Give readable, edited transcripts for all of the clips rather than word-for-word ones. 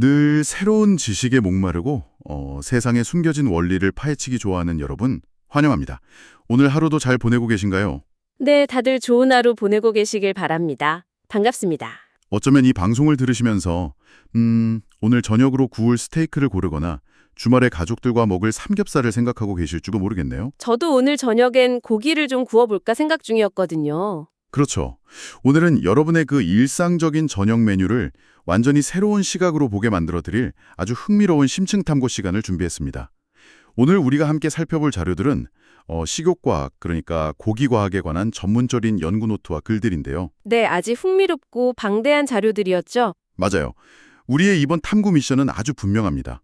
늘 새로운 지식에 목마르고 세상에 숨겨진 원리를 파헤치기 좋아하는 여러분 환영합니다. 오늘 하루도 잘 보내고 계신가요? 네, 다들 좋은 하루 보내고 계시길 바랍니다. 반갑습니다. 어쩌면 이 방송을 들으시면서 오늘 저녁으로 구울 스테이크를 고르거나 주말에 가족들과 먹을 삼겹살을 생각하고 계실지도 모르겠네요. 저도 오늘 저녁엔 고기를 좀 구워볼까 생각 중이었거든요. 그렇죠. 오늘은 여러분의 그 일상적인 저녁 메뉴를 완전히 새로운 시각으로 보게 만들어드릴 아주 흥미로운 심층 탐구 시간을 준비했습니다. 오늘 우리가 함께 살펴볼 자료들은 식욕과학, 그러니까 고기과학에 관한 전문적인 연구 노트와 글들인데요. 네, 아주 흥미롭고 방대한 자료들이었죠. 맞아요. 우리의 이번 탐구 미션은 아주 분명합니다.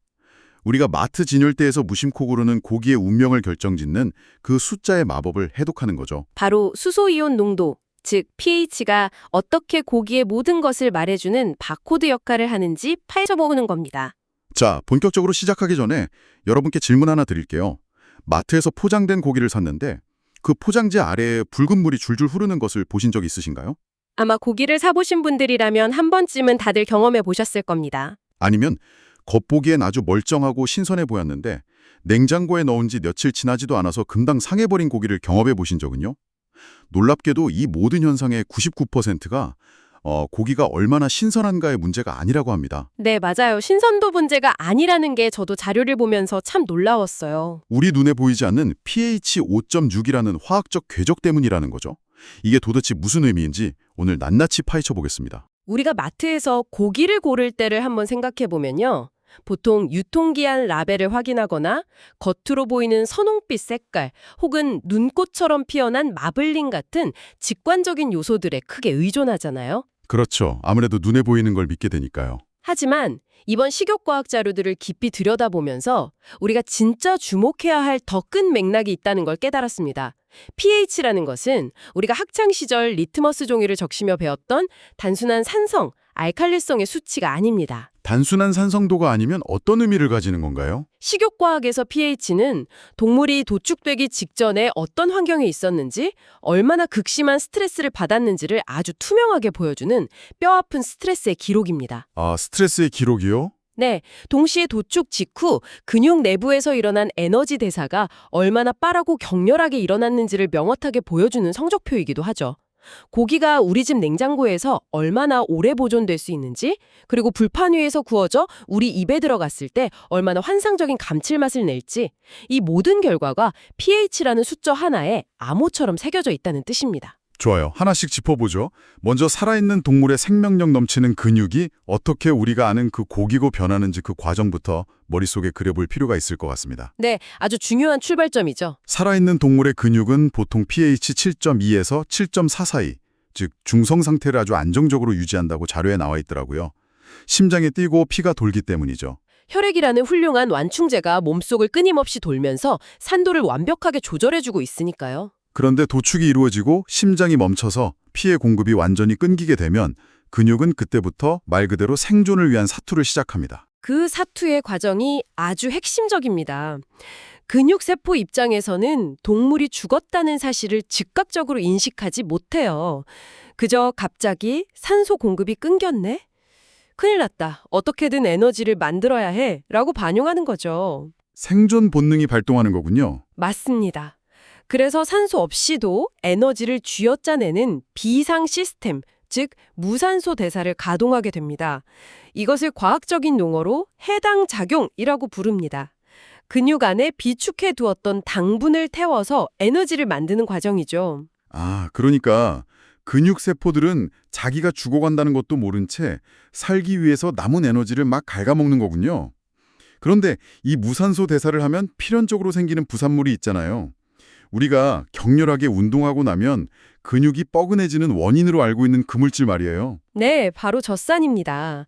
우리가 마트 진열대에서 무심코 고르는 고기의 운명을 결정짓는 그 숫자의 마법을 해독하는 거죠. 바로 수소이온 농도, 즉 pH가 어떻게 고기의 모든 것을 말해주는 바코드 역할을 하는지 파헤쳐보는 겁니다. 자, 본격적으로 시작하기 전에 여러분께 질문 하나 드릴게요. 마트에서 포장된 고기를 샀는데 그 포장지 아래에 붉은 물이 줄줄 흐르는 것을 보신 적 있으신가요? 아마 고기를 사보신 분들이라면 한 번쯤은 다들 경험해 보셨을 겁니다. 아니면 겉보기엔 아주 멀쩡하고 신선해 보였는데 냉장고에 넣은 지 며칠 지나지도 않아서 금방 상해버린 고기를 경험해 보신 적은요? 놀랍게도 이 모든 현상의 99%가 고기가 얼마나 신선한가의 문제가 아니라고 합니다. 네, 맞아요. 신선도 문제가 아니라는 게 저도 자료를 보면서 참 놀라웠어요. 우리 눈에 보이지 않는 pH 5.6이라는 화학적 궤적 때문이라는 거죠. 이게 도대체 무슨 의미인지 오늘 낱낱이 파헤쳐 보겠습니다. 우리가 마트에서 고기를 고를 때를 한번 생각해 보면요. 보통 유통기한 라벨을 확인하거나 겉으로 보이는 선홍빛 색깔 혹은 눈꽃처럼 피어난 마블링 같은 직관적인 요소들에 크게 의존하잖아요. 그렇죠. 아무래도 눈에 보이는 걸 믿게 되니까요. 하지만 이번 식욕과학 자료들을 깊이 들여다보면서 우리가 진짜 주목해야 할 더 큰 맥락이 있다는 걸 깨달았습니다. pH라는 것은 우리가 학창 시절 리트머스 종이를 적시며 배웠던 단순한 산성, 알칼리성의 수치가 아닙니다. 단순한 산성도가 아니면 어떤 의미를 가지는 건가요? 식욕과학에서 pH는 동물이 도축되기 직전에 어떤 환경에 있었는지, 얼마나 극심한 스트레스를 받았는지를 아주 투명하게 보여주는 뼈아픈 스트레스의 기록입니다. 아, 스트레스의 기록이요? 네, 동시에 도축 직후 근육 내부에서 일어난 에너지 대사가 얼마나 빠르고 격렬하게 일어났는지를 명확하게 보여주는 성적표이기도 하죠. 고기가 우리 집 냉장고에서 얼마나 오래 보존될 수 있는지, 그리고 불판 위에서 구워져 우리 입에 들어갔을 때 얼마나 환상적인 감칠맛을 낼지, 이 모든 결과가 pH라는 숫자 하나에 암호처럼 새겨져 있다는 뜻입니다. 좋아요. 하나씩 짚어보죠. 먼저 살아있는 동물의 생명력 넘치는 근육이 어떻게 우리가 아는 그 고기고 변하는지 그 과정부터 머릿속에 그려볼 필요가 있을 것 같습니다. 네, 아주 중요한 출발점이죠. 살아있는 동물의 근육은 보통 pH 7.2에서 7.4 사이, 즉 중성 상태를 아주 안정적으로 유지한다고 자료에 나와 있더라고요. 심장이 뛰고 피가 돌기 때문이죠. 혈액이라는 훌륭한 완충제가 몸속을 끊임없이 돌면서 산도를 완벽하게 조절해주고 있으니까요. 그런데 도축이 이루어지고 심장이 멈춰서 피의 공급이 완전히 끊기게 되면 근육은 그때부터 말 그대로 생존을 위한 사투를 시작합니다. 그 사투의 과정이 아주 핵심적입니다. 근육세포 입장에서는 동물이 죽었다는 사실을 즉각적으로 인식하지 못해요. 그저 갑자기 산소 공급이 끊겼네? 큰일 났다. 어떻게든 에너지를 만들어야 해. 라고 반용하는 거죠. 생존 본능이 발동하는 거군요. 맞습니다. 그래서 산소 없이도 에너지를 쥐어짜내는 비상 시스템, 즉 무산소 대사를 가동하게 됩니다. 이것을 과학적인 용어로 해당 작용이라고 부릅니다. 근육 안에 비축해 두었던 당분을 태워서 에너지를 만드는 과정이죠. 아, 그러니까 근육세포들은 자기가 죽어간다는 것도 모른 채 살기 위해서 남은 에너지를 막 갉아먹는 거군요. 그런데 이 무산소 대사를 하면 필연적으로 생기는 부산물이 있잖아요. 우리가 격렬하게 운동하고 나면 근육이 뻐근해지는 원인으로 알고 있는 그 물질 말이에요. 네, 바로 젖산입니다.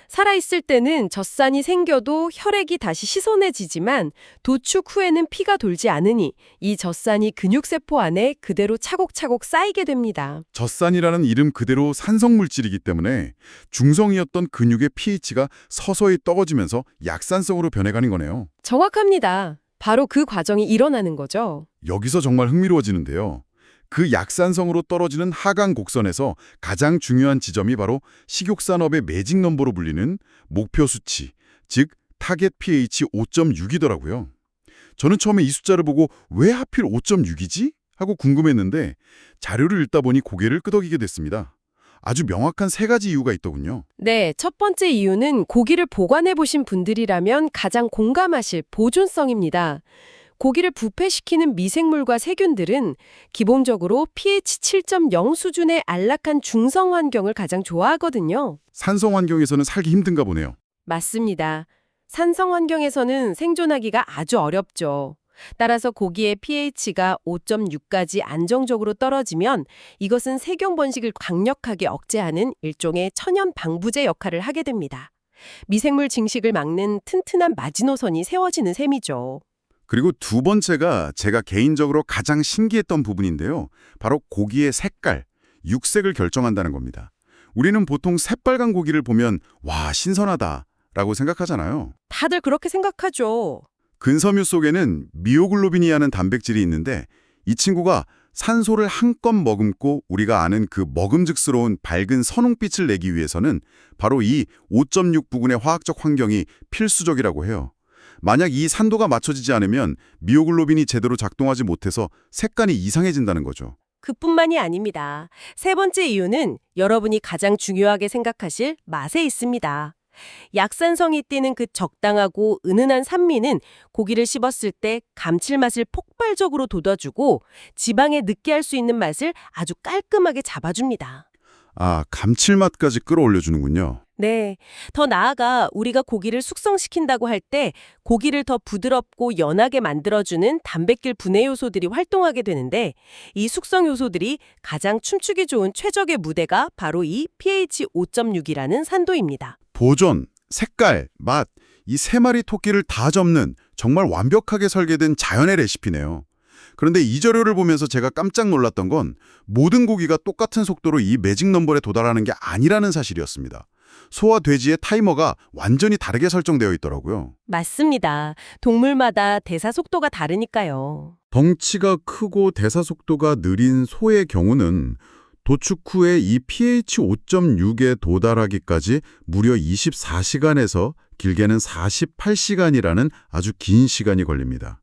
살아있을 때는 젖산이 생겨도 혈액이 다시 시선해지지만 도축 후에는 피가 돌지 않으니 이 젖산이 근육세포 안에 그대로 차곡차곡 쌓이게 됩니다. 젖산이라는 이름 그대로 산성물질이기 때문에 중성이었던 근육의 pH가 서서히 떨어지면서 약산성으로 변해가는 거네요. 정확합니다. 바로 그 과정이 일어나는 거죠. 여기서 정말 흥미로워지는데요. 그 약산성으로 떨어지는 하강 곡선에서 가장 중요한 지점이 바로 식욕산업의 매직 넘버로 불리는 목표 수치, 즉 타겟 pH 5.6이더라고요. 저는 처음에 이 숫자를 보고 왜 하필 5.6이지? 하고 궁금했는데 자료를 읽다 보니 고개를 끄덕이게 됐습니다. 아주 명확한 세 가지 이유가 있더군요. 네, 첫 번째 이유는 고기를 보관해 보신 분들이라면 가장 공감하실 보존성입니다. 고기를 부패시키는 미생물과 세균들은 기본적으로 pH 7.0 수준의 안락한 중성 환경을 가장 좋아하거든요. 산성 환경에서는 살기 힘든가 보네요. 맞습니다. 산성 환경에서는 생존하기가 아주 어렵죠. 따라서 고기의 pH가 5.6까지 안정적으로 떨어지면 이것은 세균 번식을 강력하게 억제하는 일종의 천연 방부제 역할을 하게 됩니다. 미생물 증식을 막는 튼튼한 마지노선이 세워지는 셈이죠. 그리고 두 번째가 제가 개인적으로 가장 신기했던 부분인데요. 바로 고기의 색깔, 육색을 결정한다는 겁니다. 우리는 보통 새빨간 고기를 보면 와, 신선하다라고 생각하잖아요. 다들 그렇게 생각하죠. 근섬유 속에는 미오글로빈이라는 단백질이 있는데 이 친구가 산소를 한껏 머금고 우리가 아는 그 먹음직스러운 밝은 선홍빛을 내기 위해서는 바로 이 5.6 부근의 화학적 환경이 필수적이라고 해요. 만약 이 산도가 맞춰지지 않으면 미오글로빈이 제대로 작동하지 못해서 색깔이 이상해진다는 거죠. 그뿐만이 아닙니다. 세 번째 이유는 여러분이 가장 중요하게 생각하실 맛에 있습니다. 약산성이 띠는 그 적당하고 은은한 산미는 고기를 씹었을 때 감칠맛을 폭발적으로 돋아주고 지방에 느끼할 수 있는 맛을 아주 깔끔하게 잡아줍니다. 아, 감칠맛까지 끌어올려주는군요. 네. 더 나아가 우리가 고기를 숙성시킨다고 할 때 고기를 더 부드럽고 연하게 만들어주는 단백질 분해 요소들이 활동하게 되는데 이 숙성 요소들이 가장 춤추기 좋은 최적의 무대가 바로 이 pH 5.6이라는 산도입니다. 보존, 색깔, 맛, 이 세 마리 토끼를 다 접는 정말 완벽하게 설계된 자연의 레시피네요. 그런데 이 자료를 보면서 제가 깜짝 놀랐던 건 모든 고기가 똑같은 속도로 이 매직 넘버에 도달하는 게 아니라는 사실이었습니다. 소와 돼지의 타이머가 완전히 다르게 설정되어 있더라고요. 맞습니다. 동물마다 대사 속도가 다르니까요. 덩치가 크고 대사 속도가 느린 소의 경우는 도축 후에 이 pH 5.6에 도달하기까지 무려 24시간에서 길게는 48시간이라는 아주 긴 시간이 걸립니다.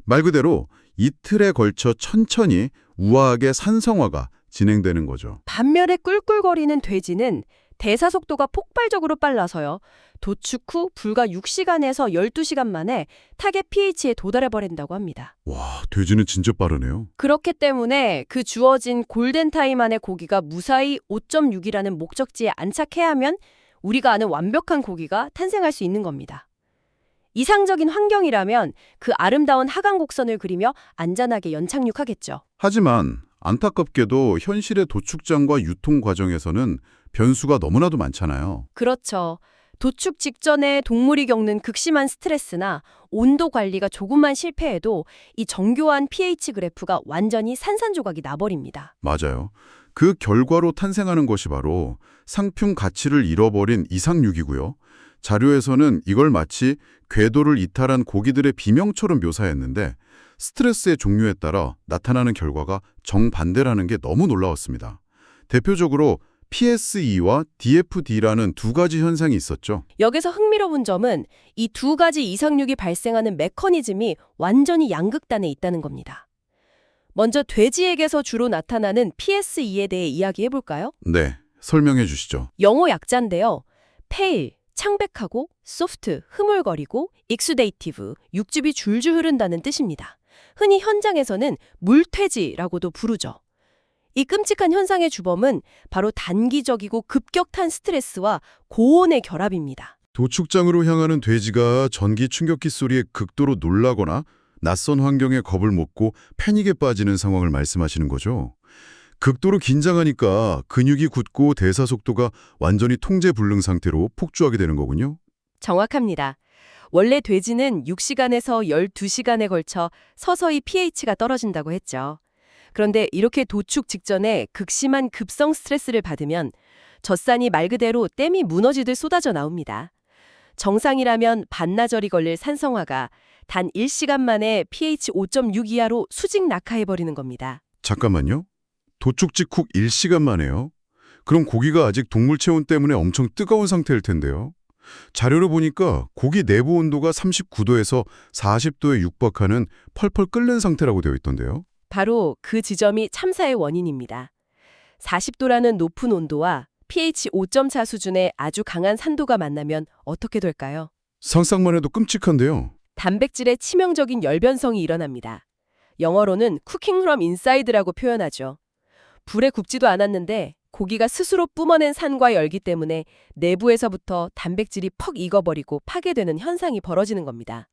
말 그대로 이틀에 걸쳐 천천히 우아하게 산성화가 진행되는 거죠. 반면에 꿀꿀거리는 돼지는 대사 속도가 폭발적으로 빨라서요. 도축 후 불과 6시간에서 12시간 만에 타겟 pH에 도달해버린다고 합니다. 와, 돼지는 진짜 빠르네요. 그렇기 때문에 그 주어진 골든타임 안에 고기가 무사히 5.6이라는 목적지에 안착해야 하면 우리가 아는 완벽한 고기가 탄생할 수 있는 겁니다. 이상적인 환경이라면 그 아름다운 하강 곡선을 그리며 안전하게 연착륙하겠죠. 하지만 안타깝게도 현실의 도축장과 유통 과정에서는 변수가 너무나도 많잖아요. 그렇죠. 도축 직전에 동물이 겪는 극심한 스트레스나 온도 관리가 조금만 실패해도 이 정교한 pH 그래프가 완전히 산산조각이 나버립니다. 맞아요. 그 결과로 탄생하는 것이 바로 상품 가치를 잃어버린 이상육이고요. 자료에서는 이걸 마치 궤도를 이탈한 고기들의 비명처럼 묘사했는데 스트레스의 종류에 따라 나타나는 결과가 정반대라는 게 너무 놀라웠습니다. 대표적으로 PSE와 DFD라는 두 가지 현상이 있었죠. 여기서 흥미로운 점은 이 두 가지 이상육이 발생하는 메커니즘이 완전히 양극단에 있다는 겁니다. 먼저 돼지에게서 주로 나타나는 PSE에 대해 이야기해볼까요? 네, 설명해 주시죠. 영어 약자인데요. pale, 창백하고 soft, 흐물거리고 exudative, 육즙이 줄줄 흐른다는 뜻입니다. 흔히 현장에서는 물퇴지라고도 부르죠. 이 끔찍한 현상의 주범은 바로 단기적이고 급격한 스트레스와 고온의 결합입니다. 도축장으로 향하는 돼지가 전기 충격기 소리에 극도로 놀라거나 낯선 환경에 겁을 먹고 패닉에 빠지는 상황을 말씀하시는 거죠. 극도로 긴장하니까 근육이 굳고 대사 속도가 완전히 통제 불능 상태로 폭주하게 되는 거군요. 정확합니다. 원래 돼지는 6시간에서 12시간에 걸쳐 서서히 pH가 떨어진다고 했죠. 그런데 이렇게 도축 직전에 극심한 급성 스트레스를 받으면 젖산이 말 그대로 댐이 무너지듯 쏟아져 나옵니다. 정상이라면 반나절이 걸릴 산성화가 단 1시간 만에 pH 5.6 이하로 수직 낙하해버리는 겁니다. 잠깐만요. 도축 직후 1시간 만에요? 그럼 고기가 아직 동물 체온 때문에 엄청 뜨거운 상태일 텐데요. 자료를 보니까 고기 내부 온도가 39도에서 40도에 육박하는 펄펄 끓는 상태라고 되어 있던데요. 바로 그 지점이 참사의 원인입니다. 40도라는 높은 온도와 pH 5.4 수준의 아주 강한 산도가 만나면 어떻게 될까요? 상상만 해도 끔찍한데요. 단백질의 치명적인 열변성이 일어납니다. 영어로는 cooking from inside라고 표현하죠. 불에 굽지도 않았는데 고기가 스스로 뿜어낸 산과 열기 때문에 내부에서부터 단백질이 퍽 익어버리고 파괴되는 현상이 벌어지는 겁니다.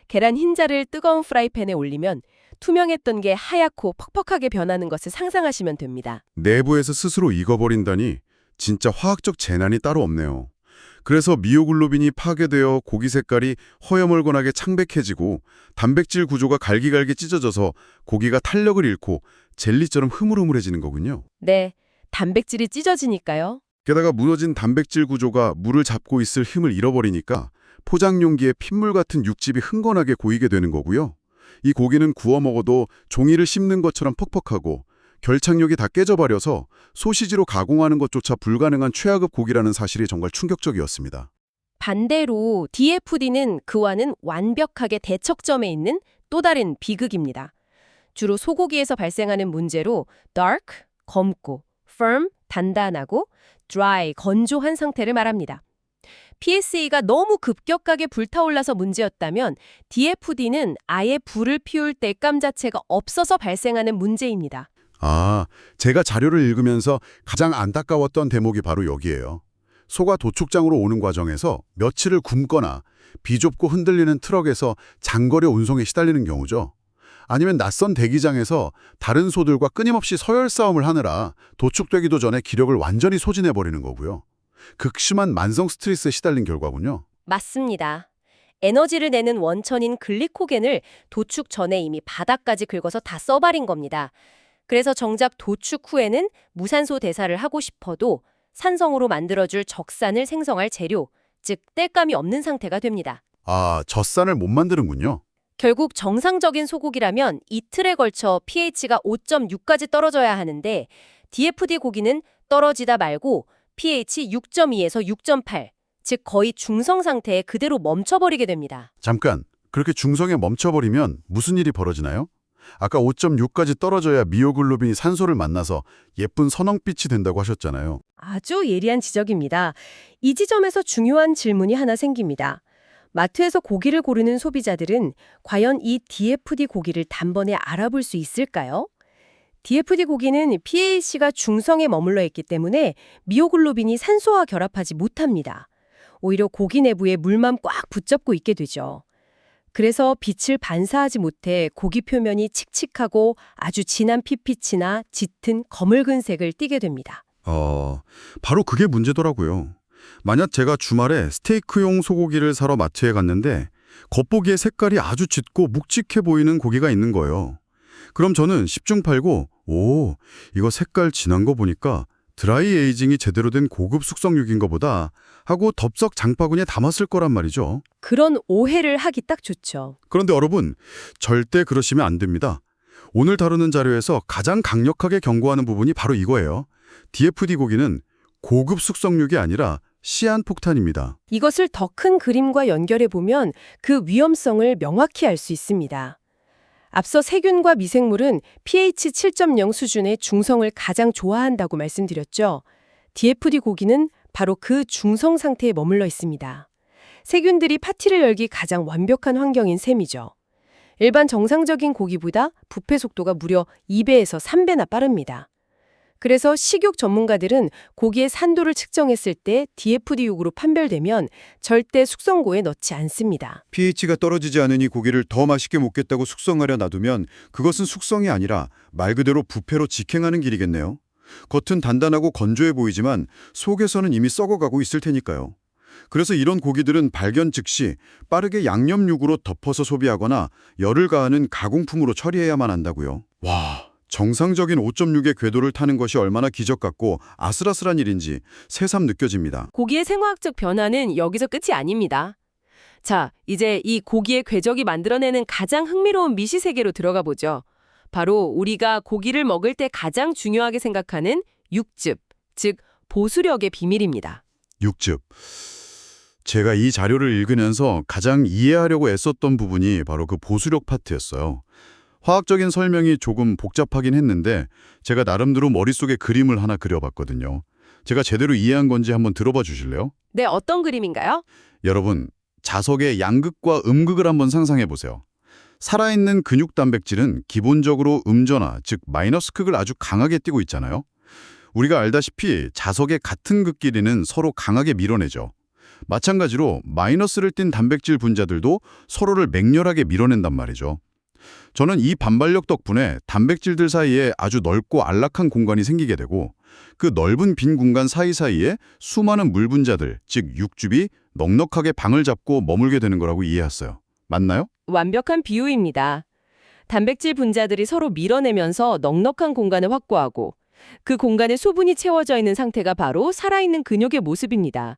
계란 흰자를 뜨거운 프라이팬에 올리면 투명했던 게 하얗고 퍽퍽하게 변하는 것을 상상하시면 됩니다. 내부에서 스스로 익어버린다니 진짜 화학적 재난이 따로 없네요. 그래서 미오글로빈이 파괴되어 고기 색깔이 허여멀건하게 창백해지고 단백질 구조가 갈기갈기 찢어져서 고기가 탄력을 잃고 젤리처럼 흐물흐물해지는 거군요. 네, 단백질이 찢어지니까요. 게다가 무너진 단백질 구조가 물을 잡고 있을 힘을 잃어버리니까 포장 용기에 핏물 같은 육즙이 흥건하게 고이게 되는 거고요. 이 고기는 구워 먹어도 종이를 씹는 것처럼 퍽퍽하고 결착력이 다 깨져버려서 소시지로 가공하는 것조차 불가능한 최하급 고기라는 사실이 정말 충격적이었습니다. 반대로 DFD는 그와는 완벽하게 대척점에 있는 또 다른 비극입니다. 주로 소고기에서 발생하는 문제로 dark, 검고, firm, 단단하고 dry, 건조한 상태를 말합니다. PSA가 너무 급격하게 불타올라서 문제였다면 DFD는 아예 불을 피울 땔감 자체가 없어서 발생하는 문제입니다. 아, 제가 자료를 읽으면서 가장 안타까웠던 대목이 바로 여기예요. 소가 도축장으로 오는 과정에서 며칠을 굶거나 비좁고 흔들리는 트럭에서 장거리 운송에 시달리는 경우죠. 아니면 낯선 대기장에서 다른 소들과 끊임없이 서열 싸움을 하느라 도축되기도 전에 기력을 완전히 소진해버리는 거고요. 극심한 만성 스트레스에 시달린 결과군요. 맞습니다. 에너지를 내는 원천인 글리코겐을 도축 전에 이미 바닥까지 긁어서 다 써버린 겁니다. 그래서 정작 도축 후에는 무산소 대사를 하고 싶어도 산성으로 만들어줄 적산을 생성할 재료, 즉 땔감이 없는 상태가 됩니다. 아, 젖산을 못 만드는군요. 결국 정상적인 소고기라면 이틀에 걸쳐 pH가 5.6까지 떨어져야 하는데 DFD 고기는 떨어지다 말고 pH 6.2에서 6.8, 즉 거의 중성 상태에 그대로 멈춰버리게 됩니다. 잠깐, 그렇게 중성에 멈춰버리면 무슨 일이 벌어지나요? 아까 5.6까지 떨어져야 미오글로빈이 산소를 만나서 예쁜 선홍빛이 된다고 하셨잖아요. 아주 예리한 지적입니다. 이 지점에서 중요한 질문이 하나 생깁니다. 마트에서 고기를 고르는 소비자들은 과연 이 DFD 고기를 단번에 알아볼 수 있을까요? DFD 고기는 pH가 중성에 머물러 있기 때문에 미오글로빈이 산소와 결합하지 못합니다. 오히려 고기 내부에 물만 꽉 붙잡고 있게 되죠. 그래서 빛을 반사하지 못해 고기 표면이 칙칙하고 아주 진한 핏빛이나 짙은 거물근 색을 띠게 됩니다. 바로 그게 문제더라고요. 만약 제가 주말에 스테이크용 소고기를 사러 마트에 갔는데 겉보기에 색깔이 아주 짙고 묵직해 보이는 고기가 있는 거예요. 그럼 저는 10중 팔고 이거 색깔 진한 거 보니까 드라이 에이징이 제대로 된 고급 숙성육인가 보다 하고 덥석 장바구니에 담았을 거란 말이죠. 그런 오해를 하기 딱 좋죠. 그런데 여러분, 절대 그러시면 안 됩니다. 오늘 다루는 자료에서 가장 강력하게 경고하는 부분이 바로 이거예요. DFD 고기는 고급 숙성육이 아니라 시한폭탄입니다. 이것을 더 큰 그림과 연결해 보면 그 위험성을 명확히 알 수 있습니다. 앞서 세균과 미생물은 pH 7.0 수준의 중성을 가장 좋아한다고 말씀드렸죠. DFD 고기는 바로 그 중성 상태에 머물러 있습니다. 세균들이 파티를 열기 가장 완벽한 환경인 셈이죠. 일반 정상적인 고기보다 부패 속도가 무려 2배에서 3배나 빠릅니다. 그래서 식욕 전문가들은 고기의 산도를 측정했을 때 DFD육으로 판별되면 절대 숙성고에 넣지 않습니다. pH가 떨어지지 않으니 고기를 더 맛있게 먹겠다고 숙성하려 놔두면 그것은 숙성이 아니라 말 그대로 부패로 직행하는 길이겠네요. 겉은 단단하고 건조해 보이지만 속에서는 이미 썩어가고 있을 테니까요. 그래서 이런 고기들은 발견 즉시 빠르게 양념육으로 덮어서 소비하거나 열을 가하는 가공품으로 처리해야만 한다고요. 와, 정상적인 5.6의 궤도를 타는 것이 얼마나 기적 같고 아슬아슬한 일인지 새삼 느껴집니다. 고기의 생화학적 변화는 여기서 끝이 아닙니다. 자, 이제 이 고기의 궤적이 만들어내는 가장 흥미로운 미시세계로 들어가 보죠. 바로 우리가 고기를 먹을 때 가장 중요하게 생각하는 육즙, 즉 보수력의 비밀입니다. 육즙. 제가 이 자료를 읽으면서 가장 이해하려고 애썼던 부분이 바로 그 보수력 파트였어요. 화학적인 설명이 조금 복잡하긴 했는데 제가 나름대로 머릿속에 그림을 하나 그려봤거든요. 제가 제대로 이해한 건지 한번 들어봐 주실래요? 네, 어떤 그림인가요? 여러분, 자석의 양극과 음극을 한번 상상해 보세요. 살아있는 근육 단백질은 기본적으로 음전화, 즉 마이너스 극을 아주 강하게 띠고 있잖아요. 우리가 알다시피 자석의 같은 극끼리는 서로 강하게 밀어내죠. 마찬가지로 마이너스를 띤 단백질 분자들도 서로를 맹렬하게 밀어낸단 말이죠. 저는 이 반발력 덕분에 단백질들 사이에 아주 넓고 안락한 공간이 생기게 되고 그 넓은 빈 공간 사이사이에 수많은 물 분자들, 즉 육즙이 넉넉하게 방을 잡고 머물게 되는 거라고 이해했어요. 맞나요? 완벽한 비유입니다. 단백질 분자들이 서로 밀어내면서 넉넉한 공간을 확보하고 그 공간에 수분이 채워져 있는 상태가 바로 살아있는 근육의 모습입니다.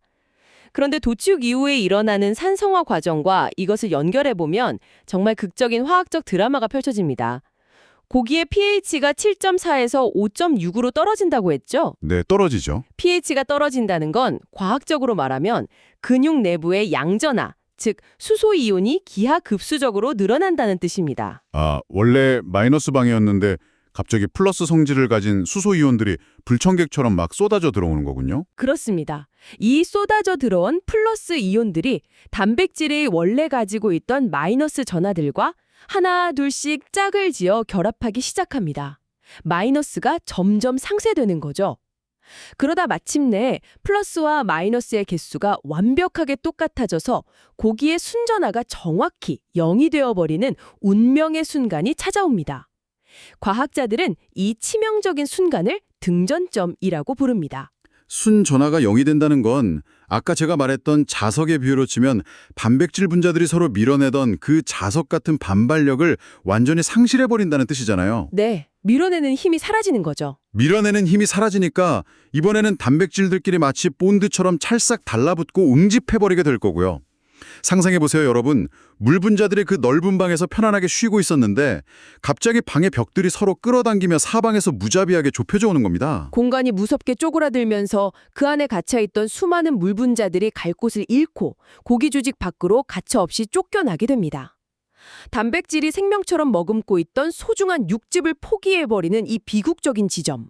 그런데 도축 이후에 일어나는 산성화 과정과 이것을 연결해보면 정말 극적인 화학적 드라마가 펼쳐집니다. 고기의 pH가 7.4에서 5.6으로 떨어진다고 했죠? 네, 떨어지죠. pH가 떨어진다는 건 과학적으로 말하면 근육 내부의 양전화, 즉 수소 이온이 기하급수적으로 늘어난다는 뜻입니다. 아, 원래 마이너스 방이었는데 갑자기 플러스 성질을 가진 수소 이온들이 불청객처럼 막 쏟아져 들어오는 거군요. 그렇습니다. 이 쏟아져 들어온 플러스 이온들이 단백질이 원래 가지고 있던 마이너스 전하들과 하나 둘씩 짝을 지어 결합하기 시작합니다. 마이너스가 점점 상쇄되는 거죠. 그러다 마침내 플러스와 마이너스의 개수가 완벽하게 똑같아져서 고기의 순전화가 정확히 0이 되어버리는 운명의 순간이 찾아옵니다. 과학자들은 이 치명적인 순간을 등전점이라고 부릅니다. 순전하가 0이 된다는 건 아까 제가 말했던 자석의 비유로 치면 단백질 분자들이 서로 밀어내던 그 자석 같은 반발력을 완전히 상실해버린다는 뜻이잖아요. 네, 밀어내는 힘이 사라지는 거죠. 밀어내는 힘이 사라지니까 이번에는 단백질들끼리 마치 본드처럼 찰싹 달라붙고 응집해버리게 될 거고요. 상상해보세요, 여러분. 물 분자들이 그 넓은 방에서 편안하게 쉬고 있었는데 갑자기 방의 벽들이 서로 끌어당기며 사방에서 무자비하게 좁혀져 오는 겁니다. 공간이 무섭게 쪼그라들면서 그 안에 갇혀있던 수많은 물 분자들이 갈 곳을 잃고 고기 조직 밖으로 가차없이 쫓겨나게 됩니다. 단백질이 생명처럼 머금고 있던 소중한 육즙을 포기해버리는 이 비극적인 지점.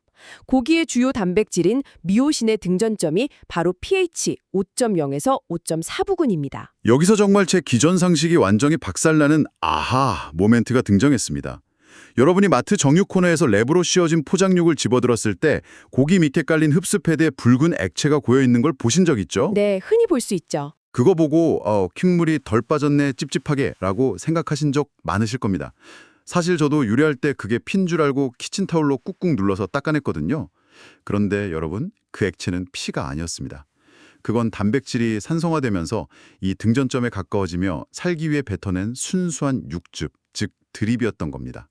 고기의 주요 단백질인 미오신의 등전점이 바로 pH 5.0에서 5.4 부근입니다. 여기서 정말 제 기존 상식이 완전히 박살나는 아하 모멘트가 등장했습니다. 여러분이 마트 정육 코너에서 랩으로 씌워진 포장육을 집어들었을 때 고기 밑에 깔린 흡수 패드에 붉은 액체가 고여있는 걸 보신 적 있죠? 네, 흔히 볼 수 있죠. 그거 보고 킹물이 덜 빠졌네 찝찝하게 라고 생각하신 적 많으실 겁니다. 사실 저도 요리할 때 그게 핀 줄 알고 키친타올로 꾹꾹 눌러서 닦아냈거든요. 그런데 여러분, 그 액체는 피가 아니었습니다. 그건 단백질이 산성화되면서 이 등전점에 가까워지며 살기 위해 뱉어낸 순수한 육즙, 즉 드립이었던 겁니다.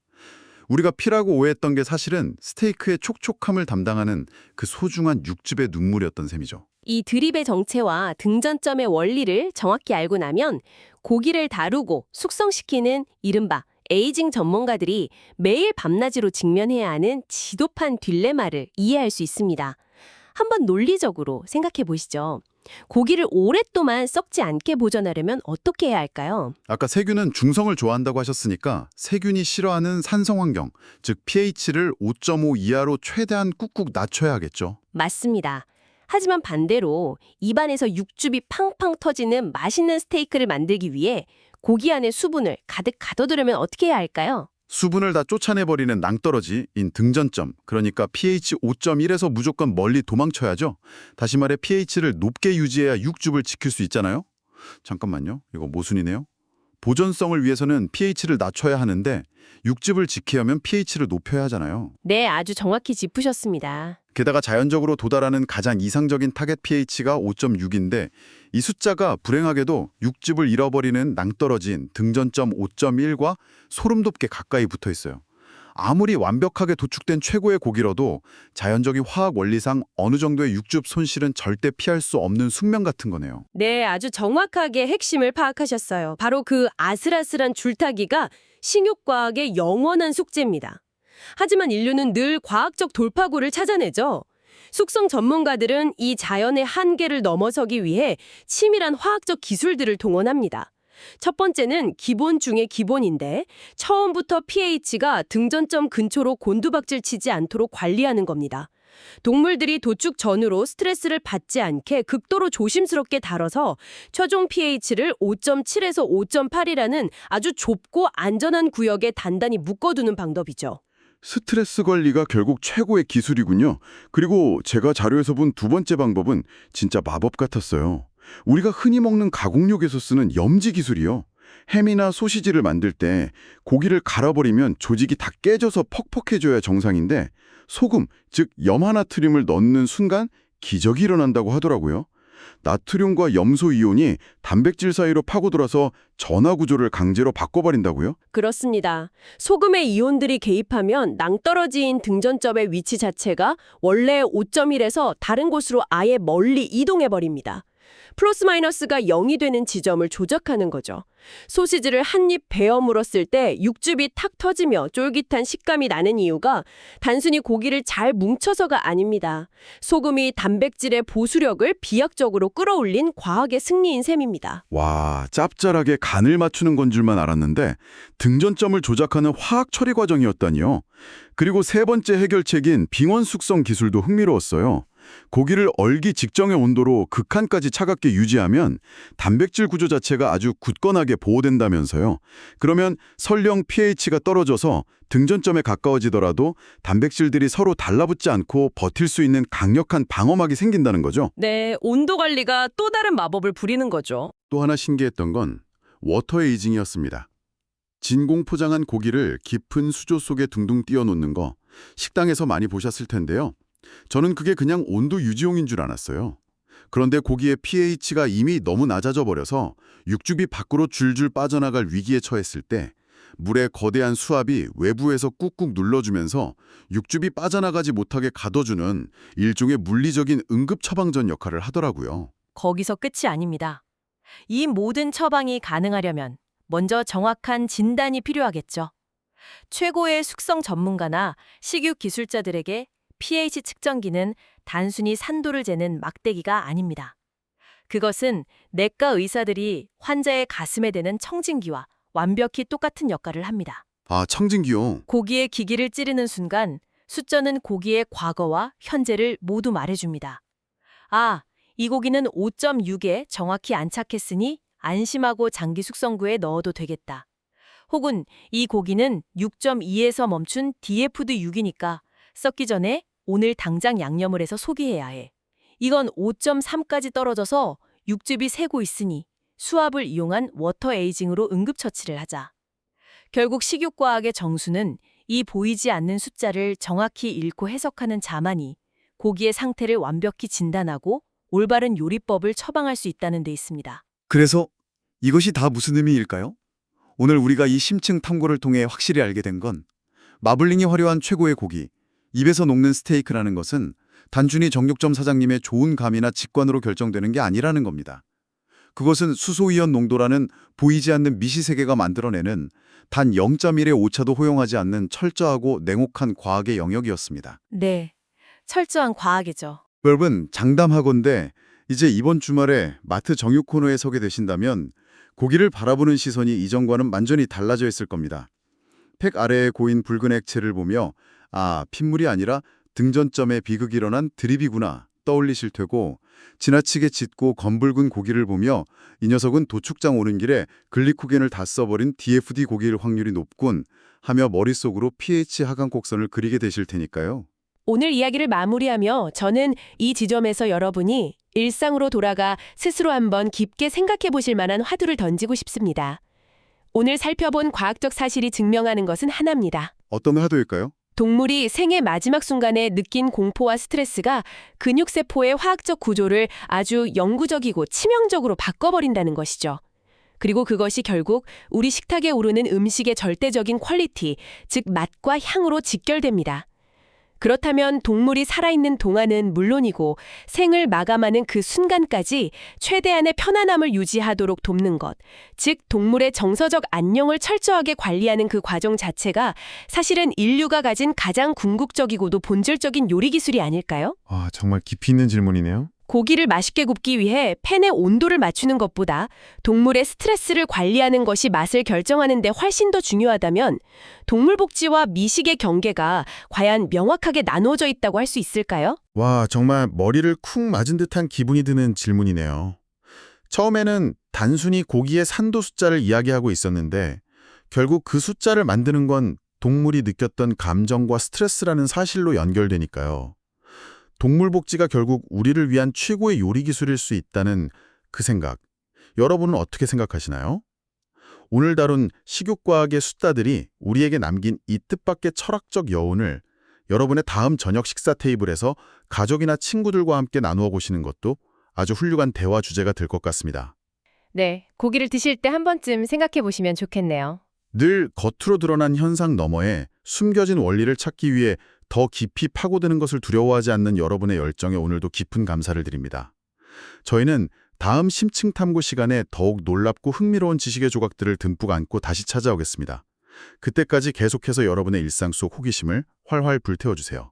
우리가 피라고 오해했던 게 사실은 스테이크의 촉촉함을 담당하는 그 소중한 육즙의 눈물이었던 셈이죠. 이 드립의 정체와 등전점의 원리를 정확히 알고 나면 고기를 다루고 숙성시키는 이른바 에이징 전문가들이 매일 밤낮으로 직면해야 하는 지독한 딜레마를 이해할 수 있습니다. 한번 논리적으로 생각해 보시죠. 고기를 오랫동안 썩지 않게 보존하려면 어떻게 해야 할까요? 아까 세균은 중성을 좋아한다고 하셨으니까 세균이 싫어하는 산성 환경, 즉 pH를 5.5 이하로 최대한 꾹꾹 낮춰야 하겠죠. 맞습니다. 하지만 반대로 입안에서 육즙이 팡팡 터지는 맛있는 스테이크를 만들기 위해 고기 안에 수분을 가득 가둬두려면 어떻게 해야 할까요? 수분을 다 쫓아내버리는 낭떠러지인 등전점, 그러니까 pH 5.1에서 무조건 멀리 도망쳐야죠. 다시 말해 pH를 높게 유지해야 육즙을 지킬 수 있잖아요. 잠깐만요. 이거 모순이네요. 보존성을 위해서는 pH를 낮춰야 하는데 육즙을 지키려면 pH를 높여야 하잖아요. 네, 아주 정확히 짚으셨습니다. 게다가 자연적으로 도달하는 가장 이상적인 타겟 pH가 5.6인데 이 숫자가 불행하게도 육즙을 잃어버리는 낭떠러진 등전점 5.1과 소름 돋게 가까이 붙어 있어요. 아무리 완벽하게 도축된 최고의 고기라도 자연적인 화학 원리상 어느 정도의 육즙 손실은 절대 피할 수 없는 숙명 같은 거네요. 네, 아주 정확하게 핵심을 파악하셨어요. 바로 그 아슬아슬한 줄타기가 식육과학의 영원한 숙제입니다. 하지만 인류는 늘 과학적 돌파구를 찾아내죠. 숙성 전문가들은 이 자연의 한계를 넘어서기 위해 치밀한 화학적 기술들을 동원합니다. 첫 번째는 기본 중의 기본인데 처음부터 pH가 등전점 근처로 곤두박질 치지 않도록 관리하는 겁니다. 동물들이 도축 전후로 스트레스를 받지 않게 극도로 조심스럽게 다뤄서 최종 pH를 5.7에서 5.8이라는 아주 좁고 안전한 구역에 단단히 묶어두는 방법이죠. 스트레스 관리가 결국 최고의 기술이군요. 그리고 제가 자료에서 본 두 번째 방법은 진짜 마법 같았어요. 우리가 흔히 먹는 가공육에서 쓰는 염지 기술이요. 햄이나 소시지를 만들 때 고기를 갈아버리면 조직이 다 깨져서 퍽퍽해져야 정상인데 소금, 즉 염화나트륨을 넣는 순간 기적이 일어난다고 하더라고요. 나트륨과 염소 이온이 단백질 사이로 파고들어서 전화 구조를 강제로 바꿔버린다고요? 그렇습니다. 소금의 이온들이 개입하면 낭떠러지인 등전점의 위치 자체가 원래 5.1에서 다른 곳으로 아예 멀리 이동해버립니다. 플러스 마이너스가 0이 되는 지점을 조작하는 거죠. 소시지를 한 입 베어 물었을 때 육즙이 탁 터지며 쫄깃한 식감이 나는 이유가 단순히 고기를 잘 뭉쳐서가 아닙니다. 소금이 단백질의 보수력을 비약적으로 끌어올린 과학의 승리인 셈입니다. 와, 짭짤하게 간을 맞추는 건 줄만 알았는데 등전점을 조작하는 화학 처리 과정이었다니요. 그리고 세 번째 해결책인 빙원 숙성 기술도 흥미로웠어요. 고기를 얼기 직전의 온도로 극한까지 차갑게 유지하면 단백질 구조 자체가 아주 굳건하게 보호된다면서요. 그러면 설령 pH가 떨어져서 등전점에 가까워지더라도 단백질들이 서로 달라붙지 않고 버틸 수 있는 강력한 방어막이 생긴다는 거죠. 네, 온도 관리가 또 다른 마법을 부리는 거죠. 또 하나 신기했던 건 워터 에이징이었습니다. 진공 포장한 고기를 깊은 수조 속에 둥둥 띄워놓는 거 식당에서 많이 보셨을 텐데요. 저는 그게 그냥 온도 유지용인 줄 알았어요. 그런데 고기의 pH가 이미 너무 낮아져 버려서 육즙이 밖으로 줄줄 빠져나갈 위기에 처했을 때 물의 거대한 수압이 외부에서 꾹꾹 눌러주면서 육즙이 빠져나가지 못하게 가둬주는 일종의 물리적인 응급 처방전 역할을 하더라고요. 거기서 끝이 아닙니다. 이 모든 처방이 가능하려면 먼저 정확한 진단이 필요하겠죠. 최고의 숙성 전문가나 식육 기술자들에게 pH 측정기는 단순히 산도를 재는 막대기가 아닙니다. 그것은 내과 의사들이 환자의 가슴에 대는 청진기와 완벽히 똑같은 역할을 합니다. 아, 청진기요. 고기의 기기를 찌르는 순간 숫자는 고기의 과거와 현재를 모두 말해줍니다. 아, 이 고기는 5.6에 정확히 안착했으니 안심하고 장기 숙성구에 넣어도 되겠다. 혹은 이 고기는 6.2에서 멈춘 DF도 6이니까 썩기 전에 오늘 당장 양념을 해서 소기해야 해. 이건 5.3까지 떨어져서 육즙이 새고 있으니 수압을 이용한 워터 에이징으로 응급처치를 하자. 결국 식육과학의 정수는 이 보이지 않는 숫자를 정확히 읽고 해석하는 자만이 고기의 상태를 완벽히 진단하고 올바른 요리법을 처방할 수 있다는 데 있습니다. 그래서 이것이 다 무슨 의미일까요? 오늘 우리가 이 심층 탐구를 통해 확실히 알게 된 건 마블링이 화려한 최고의 고기, 입에서 녹는 스테이크라는 것은 단순히 정육점 사장님의 좋은 감이나 직관으로 결정되는 게 아니라는 겁니다. 그것은 수소이온 농도라는 보이지 않는 미시세계가 만들어내는 단 0.1의 오차도 허용하지 않는 철저하고 냉혹한 과학의 영역이었습니다. 네, 철저한 과학이죠. 여러분, 장담하건대 이제 이번 주말에 마트 정육 코너에 서게 되신다면 고기를 바라보는 시선이 이전과는 완전히 달라져 있을 겁니다. 팩 아래에 고인 붉은 액체를 보며 아, 핏물이 아니라 등전점에 비극이 일어난 드립이구나 떠올리실 테고 지나치게 짙고 검붉은 고기를 보며 이 녀석은 도축장 오는 길에 글리코겐을 다 써버린 DFD 고기일 확률이 높군 하며 머릿속으로 pH 하강 곡선을 그리게 되실 테니까요. 오늘 이야기를 마무리하며 저는 이 지점에서 여러분이 일상으로 돌아가 스스로 한번 깊게 생각해 보실 만한 화두를 던지고 싶습니다. 오늘 살펴본 과학적 사실이 증명하는 것은 하나입니다. 어떤 화두일까요? 동물이 생의 마지막 순간에 느낀 공포와 스트레스가 근육세포의 화학적 구조를 아주 영구적이고 치명적으로 바꿔버린다는 것이죠. 그리고 그것이 결국 우리 식탁에 오르는 음식의 절대적인 퀄리티, 즉 맛과 향으로 직결됩니다. 그렇다면 동물이 살아있는 동안은 물론이고 생을 마감하는 그 순간까지 최대한의 편안함을 유지하도록 돕는 것, 즉 동물의 정서적 안녕을 철저하게 관리하는 그 과정 자체가 사실은 인류가 가진 가장 궁극적이고도 본질적인 요리 기술이 아닐까요? 아, 정말 깊이 있는 질문이네요. 고기를 맛있게 굽기 위해 팬의 온도를 맞추는 것보다 동물의 스트레스를 관리하는 것이 맛을 결정하는 데 훨씬 더 중요하다면 동물 복지와 미식의 경계가 과연 명확하게 나누어져 있다고 할 수 있을까요? 와, 정말 머리를 쿵 맞은 듯한 기분이 드는 질문이네요. 처음에는 단순히 고기의 산도 숫자를 이야기하고 있었는데 결국 그 숫자를 만드는 건 동물이 느꼈던 감정과 스트레스라는 사실로 연결되니까요. 동물 복지가 결국 우리를 위한 최고의 요리 기술일 수 있다는 그 생각, 여러분은 어떻게 생각하시나요? 오늘 다룬 식욕과학의 숫자들이 우리에게 남긴 이 뜻밖의 철학적 여운을 여러분의 다음 저녁 식사 테이블에서 가족이나 친구들과 함께 나누어 보시는 것도 아주 훌륭한 대화 주제가 될 것 같습니다. 네, 고기를 드실 때 한 번쯤 생각해 보시면 좋겠네요. 늘 겉으로 드러난 현상 너머에 숨겨진 원리를 찾기 위해 더 깊이 파고드는 것을 두려워하지 않는 여러분의 열정에 오늘도 깊은 감사를 드립니다. 저희는 다음 심층 탐구 시간에 더욱 놀랍고 흥미로운 지식의 조각들을 듬뿍 안고 다시 찾아오겠습니다. 그때까지 계속해서 여러분의 일상 속 호기심을 활활 불태워주세요.